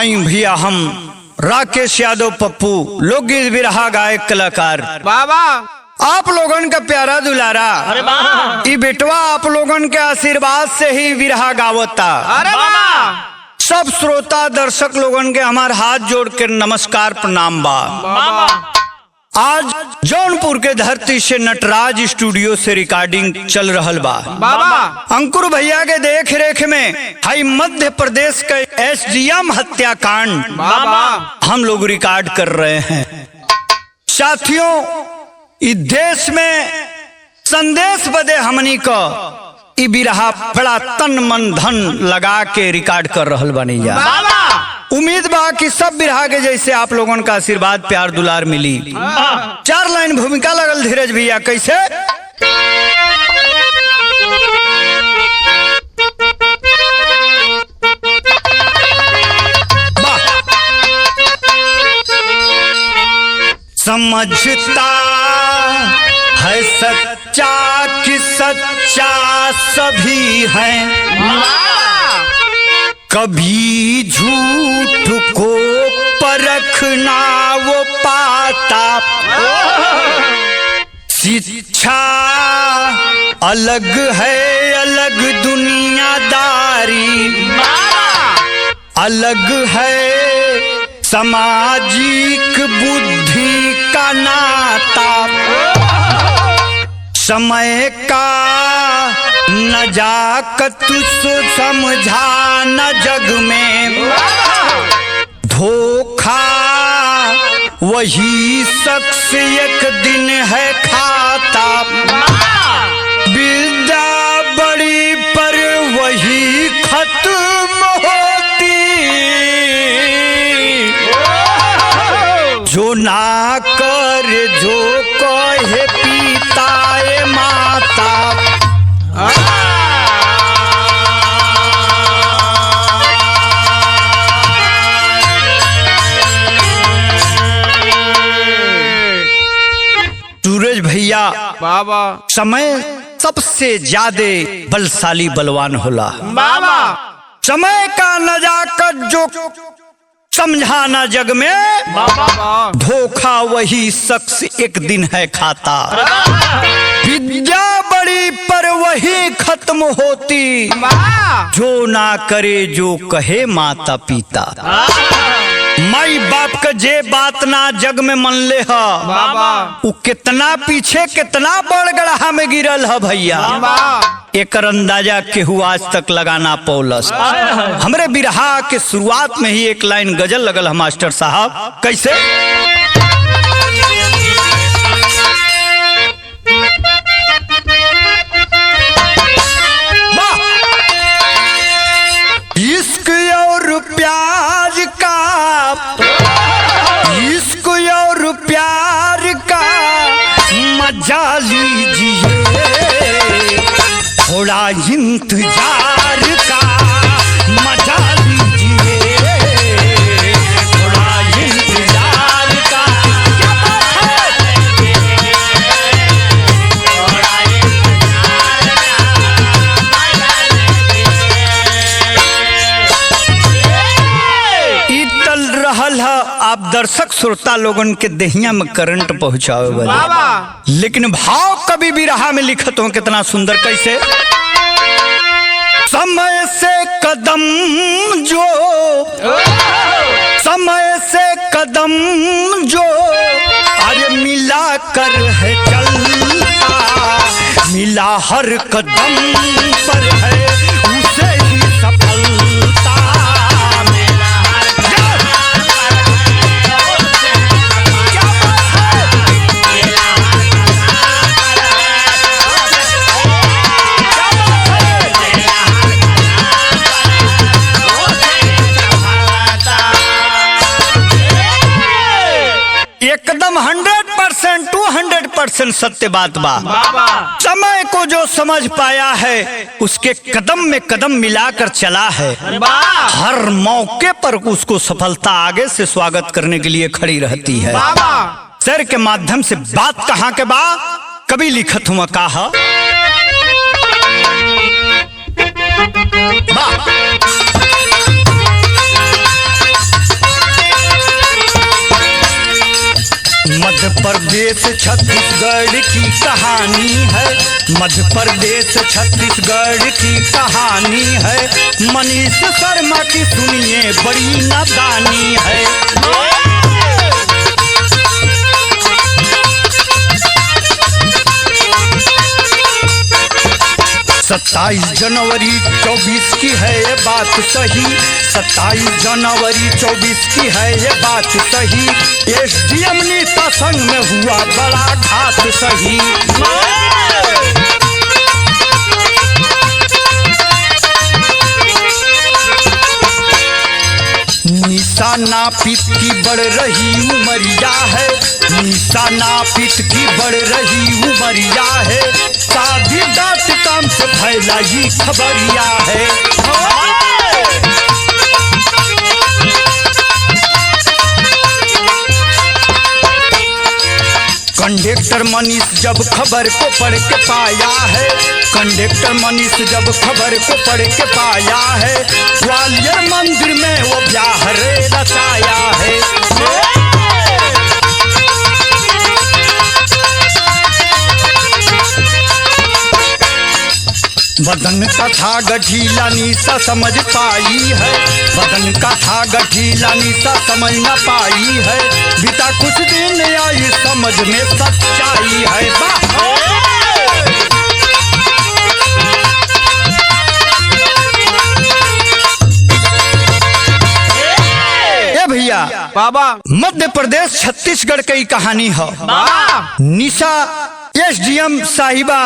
आई भैया हम राकेश यादव पप्पू लोकगीत बिरहा गायक कलाकार बाबा आप लोगन का प्यारा दुलारा। अरे वाह ई बेटवा आप लोगन के आशीर्वाद से ही बिरहा गावता। अरे वाह सब श्रोता दर्शक लोगन के हमार हाथ जोड़ के नमस्कार प्रणाम बा। बाबा आज जौनपुर के धरती से नटराज स्टूडियो से रिकॉर्डिंग चल रहल बा। बाबा अंकुर भैया के देख रेख में हाई मध्य प्रदेश के एसडीएम हत्याकांड बाबा हम लोग रिकॉर्ड कर रहे हैं। साथियों इस देश में संदेश बदे हमनी को ई बिरहा बड़ा तन मन धन लगा के रिकॉर्ड कर रहल बनी जा। बाबा उम्मीद बा कि सब बिरहा के जैसे आप लोगन का आशीर्वाद प्यार दुलार मिली। 4 लाइन भूमिका लगल धीरज भैया कैसे समझता है सच्चा कि सच्चा सभी है, कभी झूठ को परखना वो पाता। शिक्षा अलग है अलग दुनियादारी, अलग है सामाजिक बुद्धि का नाता। समय का नजाकत समझा न जग में, धोखा वही शख्स एक दिन है खाता। विद्या बड़ी पर वही खत्म होती, जो ना कर जो कहे पिता ए माता। सूरज भैया बाबा समय सबसे ज्यादा बलशाली बलवान होला। बाबा समय का नजाकत जो समझाना जग में, बाबा धोखा वही शख्स एक दिन है खाता। विद्या बड़ी पर वही खत्म होती, जो ना करे जो कहे माता पिता। माई बाप का जे बात ना जग में मन ले है, वो कितना पीछे कितना बड़ गढ़ा में गिरल है भैया। एक अंदाजा केहू आज तक लगाना पौलस। हमरे बिरहा के शुरुआत में ही एक लाइन गजल लगल है मास्टर साहब कैसे इश्क और प्यार का, इश्क और प्यार का मजा लीजिए, थोड़ा इंतजार का मजा लीजिए, थोड़ा इंतजार का। क्या बात है? इतल रहल है आप दर्शक श्रोता लोगन के देहिया में करंट पहुंचावे वाले, लेकिन भाव कभी भी रहा में लिखत हो कितना सुंदर कैसे समय से कदम जो, समय से कदम जो अरे मिला कर है चलता, मिला हर कदम पर है उसे ही सफलता। एकदम 100% 200% सत्य बात बा। समय को जो समझ पाया है उसके कदम में कदम मिलाकर चला है, हर मौके पर उसको सफलता आगे से स्वागत करने के लिए खड़ी रहती है। शेर के माध्यम से बात कहाँ के बा कभी लिखत हुआ कहा प्रदेश छत्तीसगढ़ की कहानी है, मध्य प्रदेश छत्तीसगढ़ की कहानी है। मनीष शर्मा की सुनिए बड़ी नादानी है। 27 जनवरी 24 की है ये बात सही, 27 जनवरी 24 की है ये बात सही। एसडीएम नीता संघ में हुआ बड़ा घात सही। निशा नापित की बढ़ रही उमरिया है, निशा नापित की बढ़ रही उमरिया है। शादी डाट काम से फैला ही खबरिया है। कंडक्टर मनीष जब खबर को पढ़ के पाया है, कंडक्टर मनीष जब खबर को पढ़ के पाया है। ग्वालियर मंदिर में वो ब्याह रे रचाया है। बदन का था गठीला निशा समझ पाई है, बदन का था गठीला निशा समझ न पाई है। बीता कुछ दिन आई समझ में सच्चाई है। ए भैया बाबा मध्य प्रदेश छत्तीसगढ़ की कहानी है। निशा एसडीएम साहिबा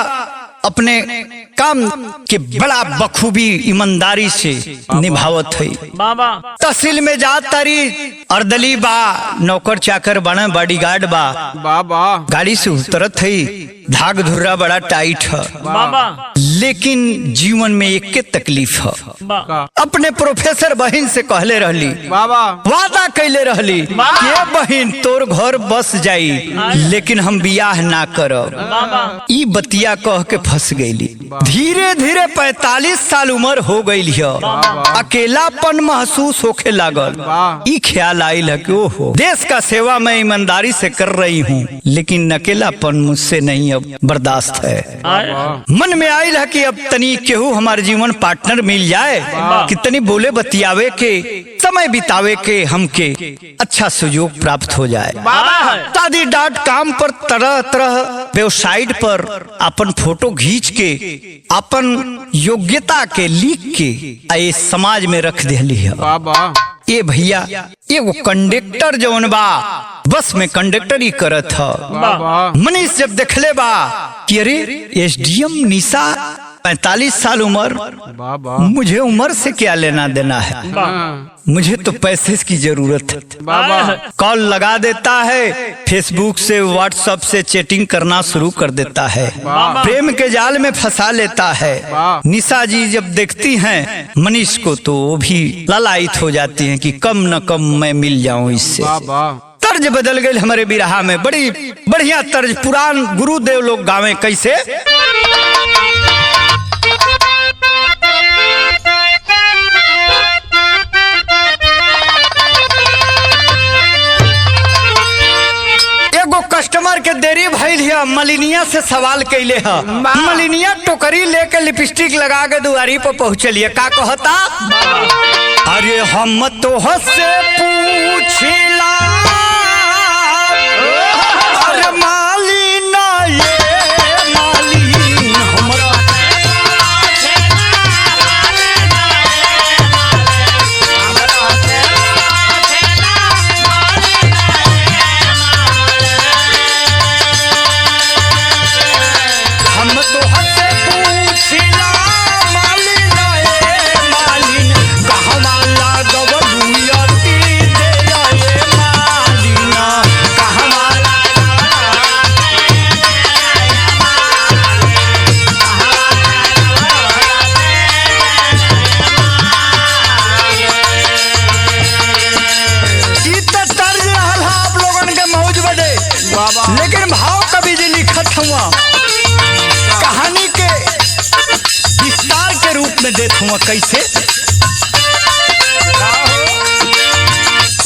अपने काम के बड़ा बखूबी ईमानदारी से निभावत है। बाबा तहसील में जात तारी अर्दली बा, नौकर चाकर बना, बॉडीगार्ड बा। बाबा गाड़ी से उतरत है, धाग धुर्रा बड़ा टाइट है। बाबा लेकिन जीवन में एक के तकलीफ है। अपने प्रोफेसर बहन से कहले रहली, बाबा वादा कैले रहली के बहन तोर घर बस जाई, लेकिन हम बियाह ना करब। ई बतिया कह के फंस गईली। धीरे धीरे 45 साल उम्र हो गई है, अकेलापन महसूस होके लागल। ई ख्याल आयल है कि ओहो देश का सेवा मैं ईमानदारी से कर रही हूँ, लेकिन अकेलापन मुझसे नहीं अब बर्दाश्त है। मन में आयल है कि अब तनी केहू हमारे जीवन पार्टनर मिल जाए, कितनी बोले बतियावे के, समय बितावे के हमके अच्छा सुयोग प्राप्त हो जाए। शादी डॉट कॉम पर तरह तरह वेबसाइट पर अपन फोटो खींच के अपन योग्यता के लिख के ये समाज में रख दिली है। ये भैया एगो कंडक्टर जौन बा बस में कंडक्टरी करत है। मनीष जब देखले बा कि अरे एसडीएम निशा 45 साल उम्र, मुझे उम्र से क्या लेना देना है, मुझे तो पैसे की जरूरत है। कॉल लगा देता है, फेसबुक से व्हाट्सएप से चैटिंग करना शुरू कर देता है, प्रेम के जाल में फंसा लेता है। निशा जी जब देखती हैं मनीष को तो वो भी लालायित हो जाती हैं कि कम न कम मैं मिल जाऊं इससे। तर्ज बदल गई हमारे बिरहा में, बड़ी बढ़िया तर्ज पुरान गुरुदेव लोग गावे कैसे। कस्टमर के देरी भइल है, मलिनिया से सवाल कैले है। मलिनिया टोकरी लेके लिपस्टिक लगा के दुआरी पर पहुँचलिए। का कहता, अरे हम तो हसे पूछला, अरे मालिना ये मालिन हमरा लेकिन भाव कभी जी लिखत हुआ कहानी के विस्तार के रूप में देत हुआ कैसे।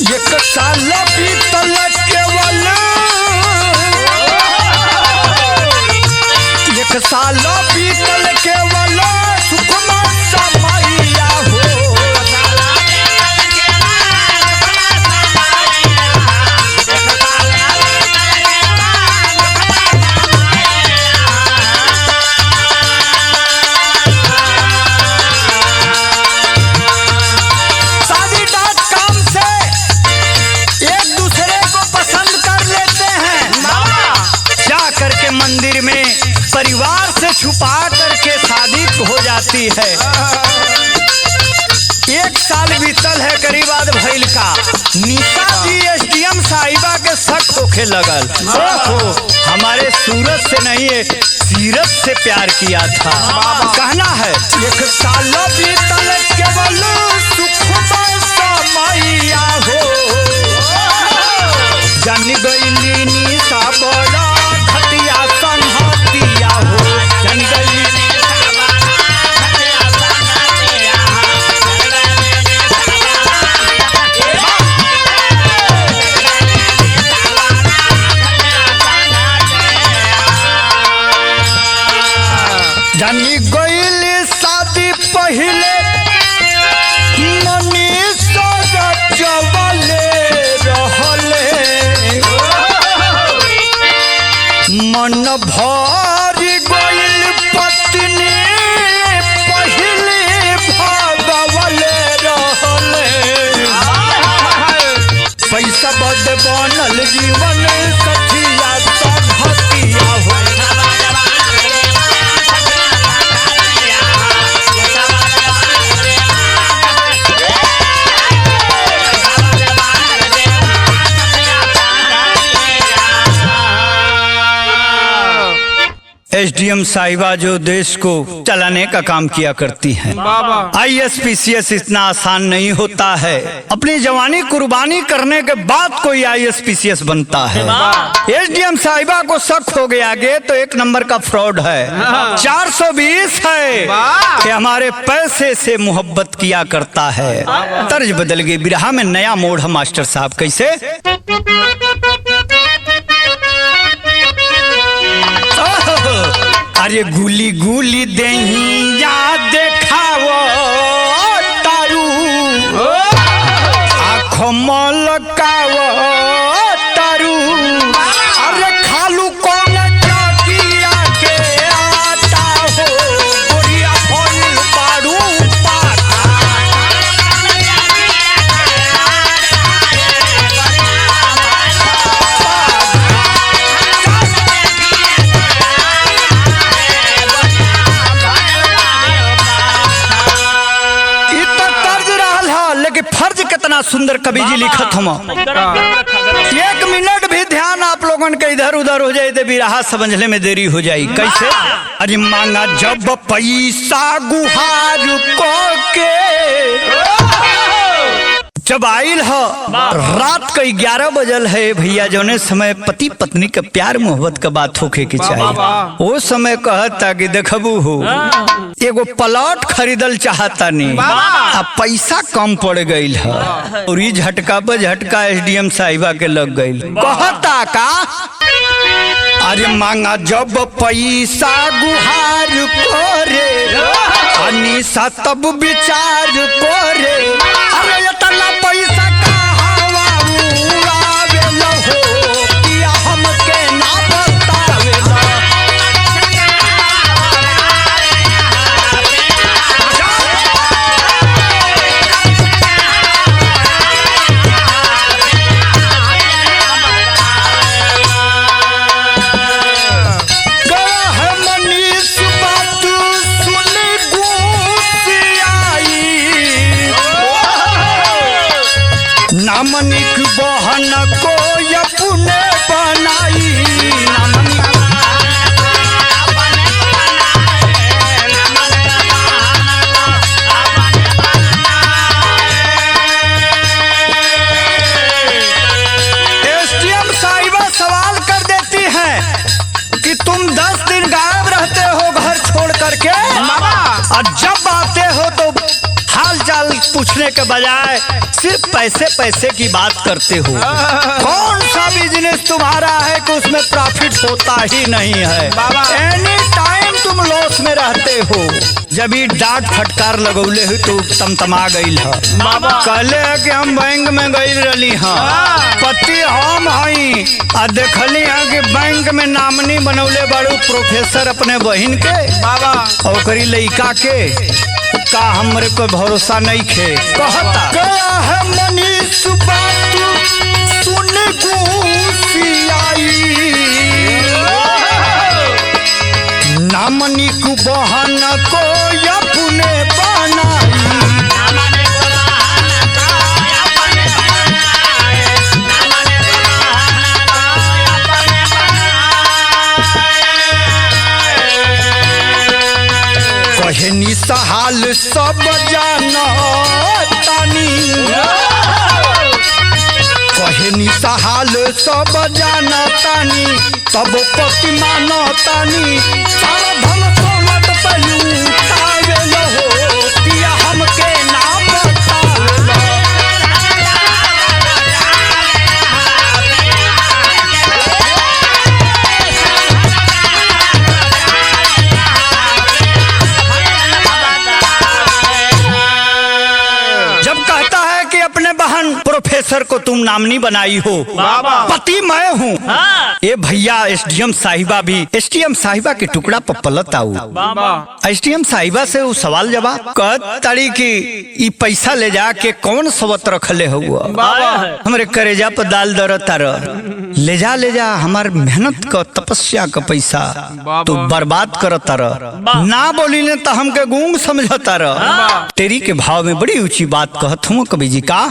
एक साल बीतल केवल छुपा करके शादी हो जाती है। 1 साल बीतल है करीब बाद भइल का नीता जी एसडीएम साहिबा के शक होखे लगल। ओहो, हमारे सूरत से नहीं है सीरत से प्यार किया था। कहना है 1 साल बीतल केवल सुख मैया हो, जान गईली निशा बड़ा घटिया संहतिया हो, जान गईली जानी गईली शादी पहले मन भर गइल पत्नी पहले भगवले रहले, पैसा बद बनल जीवन सखिया सभतिया हो। एसडीएम साहिबा जो देश को चलाने का काम किया करती हैं। आईएसपीसीएस इतना आसान नहीं होता है, अपनी जवानी कुर्बानी करने के बाद कोई आईएसपीसीएस बनता है। एसडीएम साहिबा को शक हो गया आगे तो 1 नंबर का फ्रॉड है। 420 है कि हमारे पैसे से मोहब्बत किया करता है। तर्ज बदल गई, बिरहा में नया मोड़ है मास्टर साहब। कैसे? अरे गुली गुली देहिया देखावो तारू, आँखों मलकावो तारू, अरे खालू कौन चौकिया के आता हो, गोरिया फल पारू फर्ज कितना सुंदर कवि जी लिखत हम। 1 मिनट भी ध्यान आप लोगों के इधर उधर हो जाए तो बिरहा समझने में देरी हो जाए। कैसे? अरे मांगा जब पैसा गुहार को के, जब आइल हो रात का 11 बजल है भैया, जौने समय पति पत्नी का प्यार मोहब्बत का बात होके के चाहिए। वो समय कहता कि देखबू हो एगो प्लॉट खरीदल चाहता नहीं, अब पैसा कम पड़ गई है और ये झटका पर झटका एसडीएम साहिबा के लग गई। कहता का अरे मांगा जब पैसा गुहार कोरे, अनिशा तब विचार कोरे, अरे इतना पैसा कहावा उड़ावेला हो, किया हमके ना बतावेला। नामनिक बहन को अपने बनाई, एसडीएम साहिबा सवाल कर देती हैं कि तुम 10 दिन गायब रहते हो घर छोड़ करके, और जब आते हो तो हाल चाल पूछने के बजाय सिर्फ पैसे पैसे की बात करते हो। कौन सा बिजनेस तुम्हारा है कि उसमें प्रॉफिट होता ही नहीं है? एनी टाइम तुम लॉस में रहते हो। जब ये डांट फटकार लगौले हो तो तमतमा गई है। कहले है कि हम बैंक में गई रही हाँ, पति हम हई आ देखली है कि बैंक में नामनी बनौले बड़ू प्रोफेसर अपने बहन के बाबा और लड़का के का हमरे को भरोसा नहीं खे। कहता गया है मनीष बात सुन गुस्सियाई, नामनिक सब जानतानी, कहे निसहाल सब जानतानी, तब पति मानतानी, सारा धन दौलत पे उठावेल हो, पिया हमके नाम बतावेल। जब कहता है कि अपने बहन प्रोफेसर को तुम नामनी बनाई हो, बाबा। पति मैं हूँ। ये भैया एसडीएम साहिबा भी एसडीएम साहिबा के टुकड़ा पर पलट आऊ। एसडीएम साहिबा से वो सवाल जवाब कहत तारी की ई पैसा ले जा के कौन सवत रखले हुआ, हमरे करेजा पर दाल दर तार, ले जा हमार मेहनत का तपस्या का पैसा तू बर्बाद कर तार, ना बोली ने तो हमके गूंग समझता रह। तेरी के भाव में बड़ी ऊंची बात कहत हूँ कवि जी का।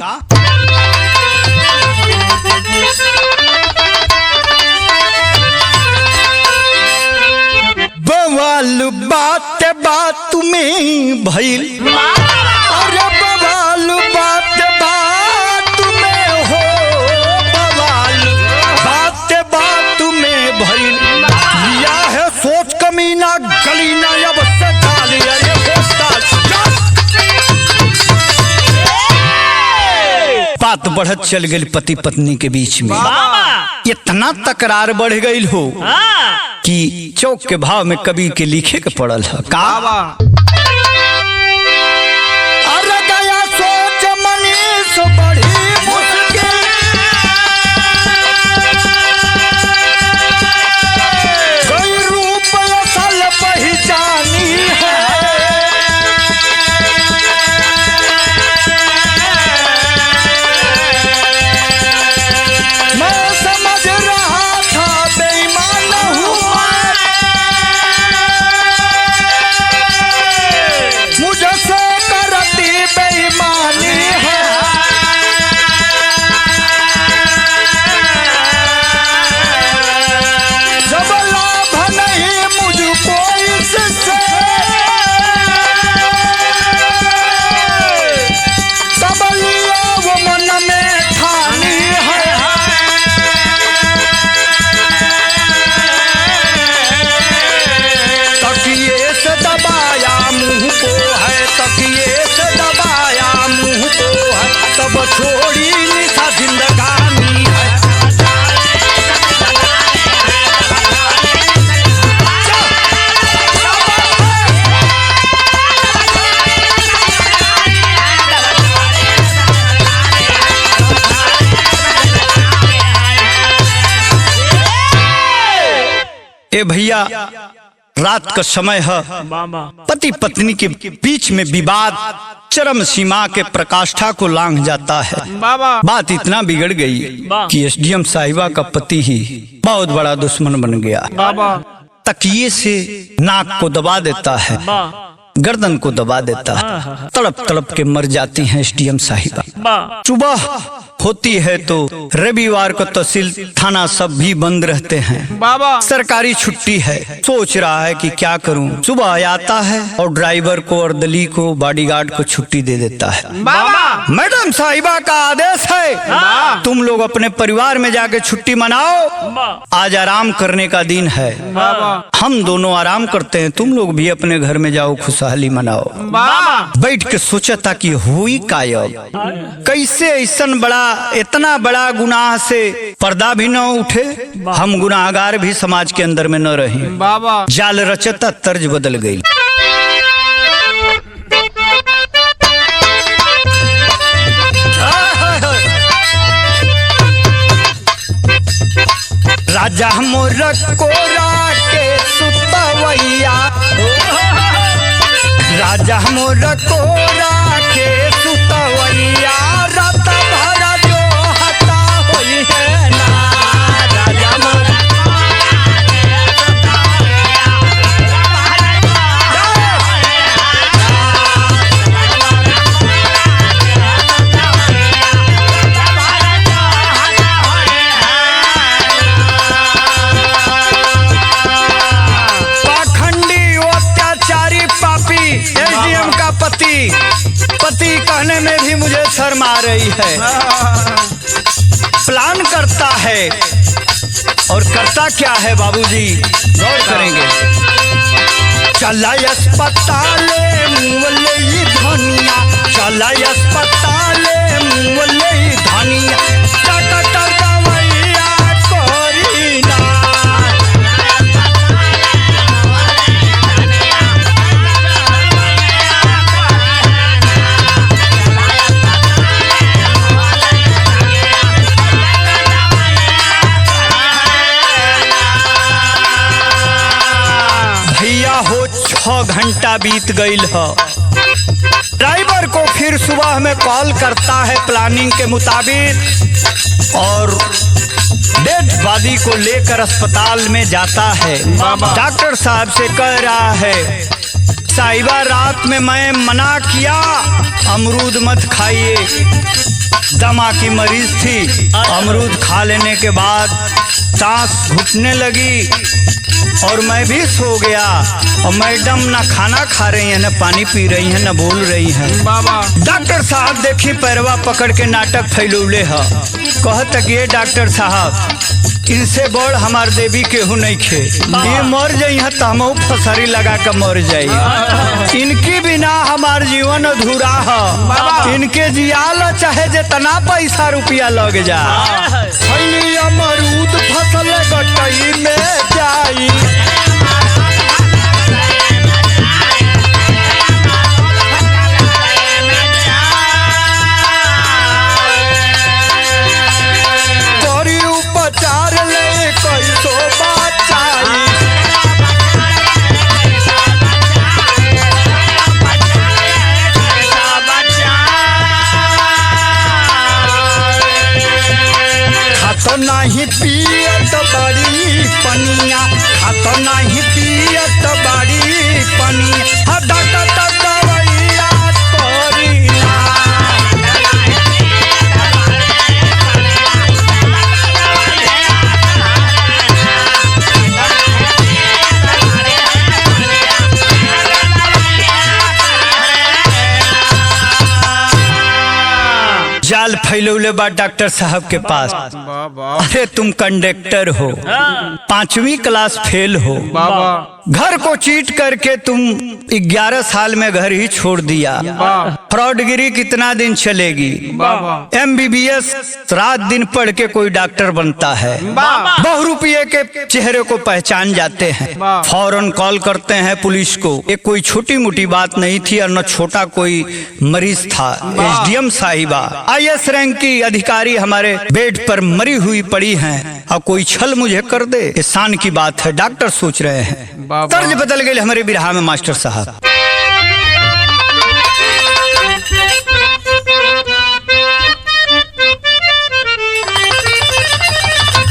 बवाल बात बात में भइल, अरे बवाल बात बात में हो, बवाल बात बात में भइल, लिया है सोच कमीना गलीना अब से डाली, अरे बात बढ़त चल गई पति पत्नी के बीच में, इतना तकरार बढ़ गई हो कि चौक के भाव में कवि के लिखे के पड़ल है का। अरे गया सोच मनीष बड़ी मुश्किल, कोई रूप असल पहचानी है, मैं समझ रहा था बेईमान हूँ, मुझसे करती बेईमानी है, जब लाभ नहीं मुझको इससे, तब लिया वो मन में ठानी है, तकिए से दबाया मुंह को है, तकिए से दबाया मुंह को है, तब छोड़ी निशा जिंदगानी है। ए भैया रात का समय है, पति पत्नी के बीच में विवाद चरम सीमा के प्रकाष्ठा को लांघ जाता है। बात इतना बिगड़ गई कि एसडीएम साहिबा का पति ही बहुत बड़ा दुश्मन बन गया। तकिए से नाक को दबा देता है, गर्दन को दबा देता है, तड़प तड़प के मर जाती हैं एसडीएम साहिबा। सुबह होती है तो रविवार को तहसील थाना सब भी बंद रहते हैं, सरकारी छुट्टी है। सोच रहा है कि क्या करूं, सुबह आता है और ड्राइवर को और दली को बॉडीगार्ड को छुट्टी दे देता है। मैडम साहिबा का आदेश है तुम लोग अपने परिवार में जाके छुट्टी मनाओ, आज आराम करने का दिन है, हम दोनों आराम करते हैं, तुम लोग भी अपने घर में जाओ खुशहाली मनाओ। बैठ के सोचा था कि हुई कायब, कैसे ऐसन बड़ा इतना बड़ा गुनाह से पर्दा भी न उठे, हम गुनाहगार भी समाज के अंदर में न रहे। जाल रचता तर्ज बदल गई। राजा मोर कोरा के सुतवैया, राजा मोर कोरा के सुतवैया, रात भर जो हता होई है ना, राजा मोर आ रही है। प्लान करता है और करता क्या है बाबूजी, गौर करेंगे। चला अस्पताल मुँहले धनिया, चला अस्पताल मुँहले धनिया, डॉक्टर दवाइया करी ना। भैया हो 6 घंटा बीत गईल है। ड्राइवर को फिर सुबह में कॉल करता है प्लानिंग के मुताबिक और डेड बॉडी को लेकर अस्पताल में जाता है। डॉक्टर साहब से कह रहा है, साहिबा रात में मैं मना किया अमरूद मत खाइए, दमा की मरीज थी। अमरूद खा लेने के बाद सांस घुटने लगी और मैं भी सो गया और मैडम ना खाना खा रही है, ना पानी पी रही है, ना बोल रही है। डॉक्टर साहब देखी पैरवा पकड़ के नाटक फैलौले है। कहत कि ये डॉक्टर साहब इनसे बड़ हमार देवी केहू नहीं खे, ये मर जाई है तो हम फसरी लगा के मर जाई। इनकी बिना हमार जीवन अधूरा है। इनके जियाल चाहे जितना पैसा रुपया लग जा, अमरूद फसल गटई में जाई। नहीं पियत बड़ी पनिया, खात नहीं पियत बड़ी पनिया, डॉक्टर दवाइया करी ना। जाल फैलौले बा डॉक्टर साहब के पास। अरे तुम कंडक्टर हो, 5वीं क्लास फेल हो, घर को चीट करके तुम 11 साल में घर ही छोड़ दिया। फ्रॉडगिरी कितना दिन चलेगी? MBBS रात दिन पढ़ के कोई डॉक्टर बनता है, बहु रुपये के चेहरे को पहचान जाते हैं, फौरन कॉल करते हैं पुलिस को। ये कोई छोटी मोटी बात नहीं थी और न छोटा कोई मरीज था। SDM साहिबा IS रैंक की अधिकारी हमारे बेड पर मरी हुई पड़ी हैं और कोई छल मुझे कर दे, एहसान की बात है। डॉक्टर सोच रहे हैं। तर्ज बदल गए हमारे बिरहा में मास्टर साहब।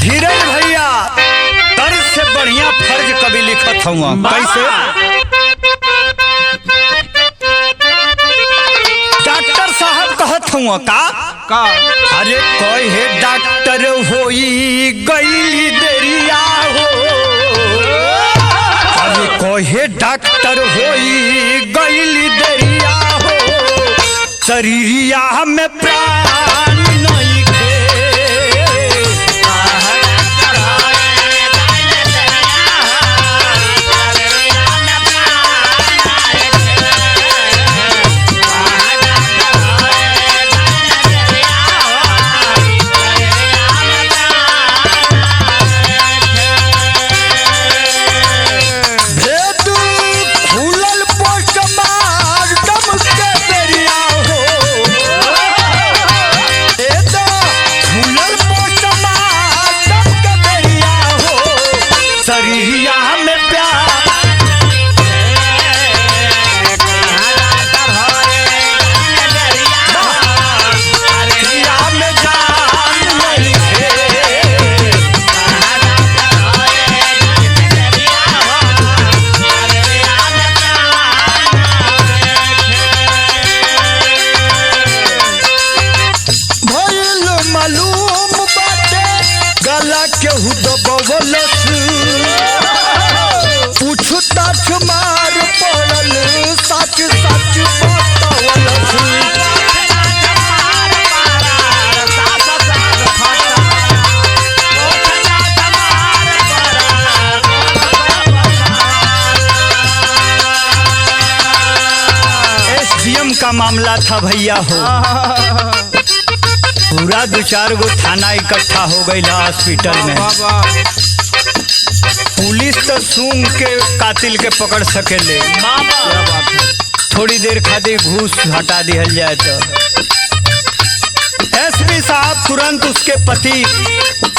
धीरज भैया तर्ज से बढ़िया फर्ज कभी लिखत हूँ। कैसे? डॉक्टर साहब कहत हूँ का अरे कहे डॉक्टर होई गई देरिया हो, अरे कहे डॉक्टर होई गई देरिया हो, शरीरिया में प्राण नहीं खे। का मामला था भैया हो। पूरा 2-4 गो थाना इकट्ठा हो गई हॉस्पिटल में। पुलिस तो सूंघ के कातिल के पकड़ सकेले, थोड़ी देर खातिर घूस हटा दिहल जाए तो एसपी साहब तुरंत उसके पति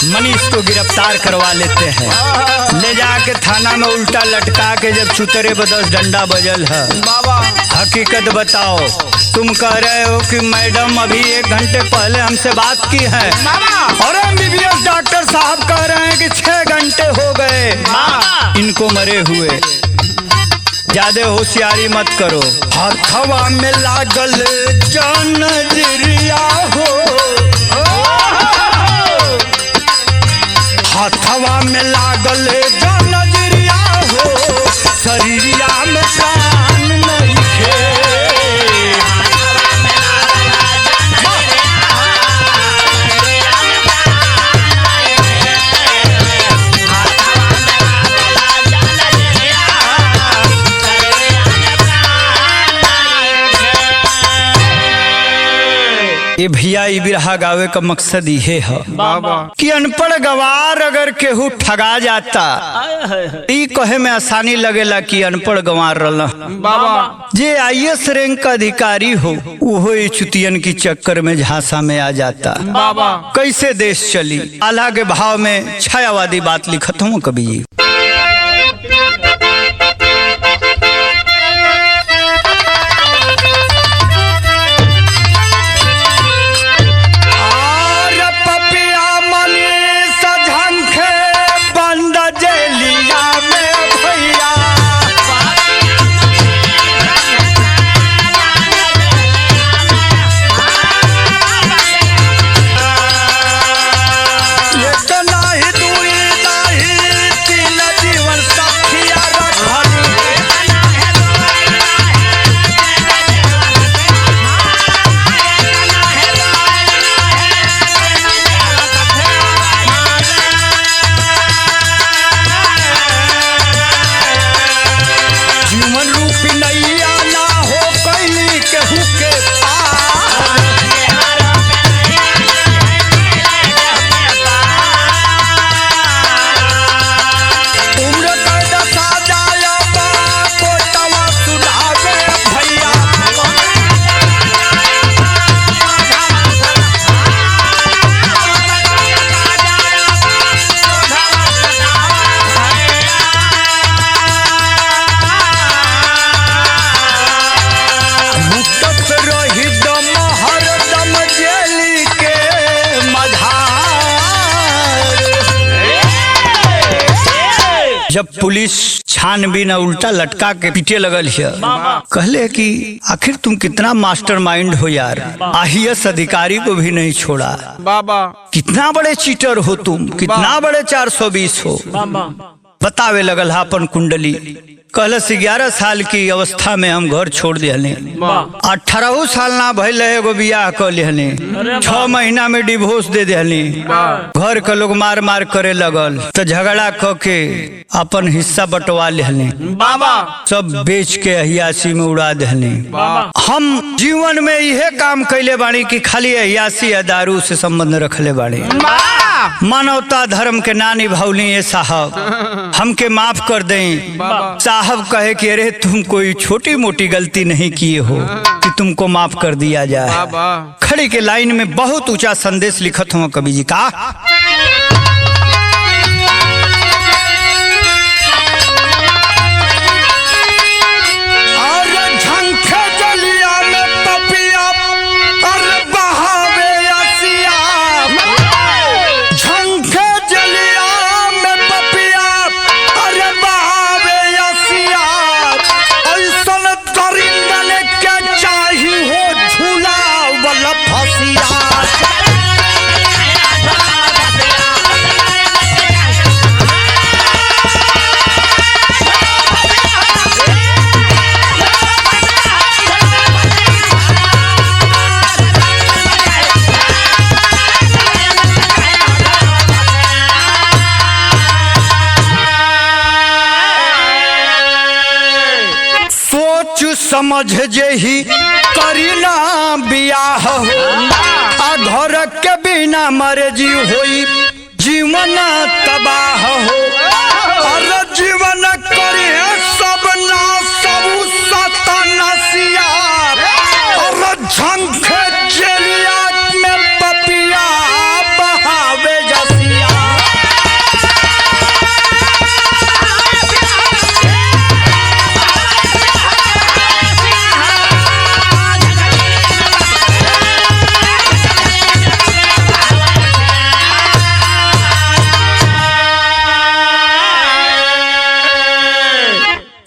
मनीष को गिरफ्तार करवा लेते हैं। ले जाके थाना में उल्टा लटका के जब चुतरे बदस डंडा बजल है। हकीकत बताओ, तुम कह रहे हो कि मैडम अभी 1 घंटे पहले हमसे बात की है और एमबीबीएस डॉक्टर साहब कह रहे हैं कि 6 घंटे हो गए इनको मरे हुए। ज्यादा होशियारी मत करो। हथवा में लागल जनजरिया हो, हथवा में लागल जनजरिया हो, शरीरिया में प्राण नहीं खे। ये भैया ई बिरहा गावे का मकसद ये है कि अनपढ़ गवार अगर केहू ठगा जाता ई कहे में आसानी लगेला कि अनपढ़ गंवार रहला। जे आईएएस रैंक का अधिकारी हो वो चुतियन की चक्कर में झांसा में आ जाता। कैसे देश चली। आल्हा के भाव में छायावादी बात लिखत हूँ कभी जी। जब पुलिस छानबीन उल्टा लटका के पीटे लगल है, कहले कि आखिर तुम कितना मास्टरमाइंड हो यार, आईएएस अधिकारी को भी नहीं छोड़ा। कितना बड़े चीटर हो तुम, कितना बड़े 420 हो। बतावे लगल अपन कुंडली। कहलस 11 साल की अवस्था में हम घर छोड़ दिहले, 18 साल ना भइल एगो बियाह कर लिहले, 6 महीना में डिवोर्स दे दिहले। घर के लोग मार मार करे लगल तो झगड़ा क के अपन हिस्सा बंटवा लिहले, सब बेच के अहियासी में उड़ा दिहले। हम जीवन में यह काम कैले बाड़ी कि खाली अहियासी या दारू से संबंध रखले बाड़ी। मानवता धर्म के ना निभावली ये साहब, हमके माफ कर दें। साहब कहे कि अरे तुम कोई छोटी मोटी गलती नहीं किए हो कि तुमको माफ कर दिया जाए। खड़ी के लाइन में बहुत ऊंचा संदेश लिखत हूँ कवि जी का। समझ जे ही करी ना बियाह हो आ घर के बिना मर्जी होई जीवन तबाह हो और जीवन करी सब ना सब सतनसिया और झंखे जेलिया में पपिया बहावे जसिया।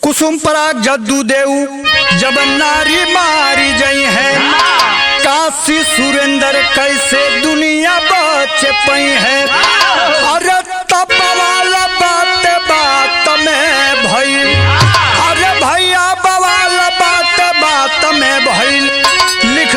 कुसुम पराग जद्दू देऊ जब नारी मारी जई है काशी सुरेंद्र कैसे दुनिया बच पई है। अरे तब वाला बात बात में भइल अरे भैया बवाल बात बात में भइल लिख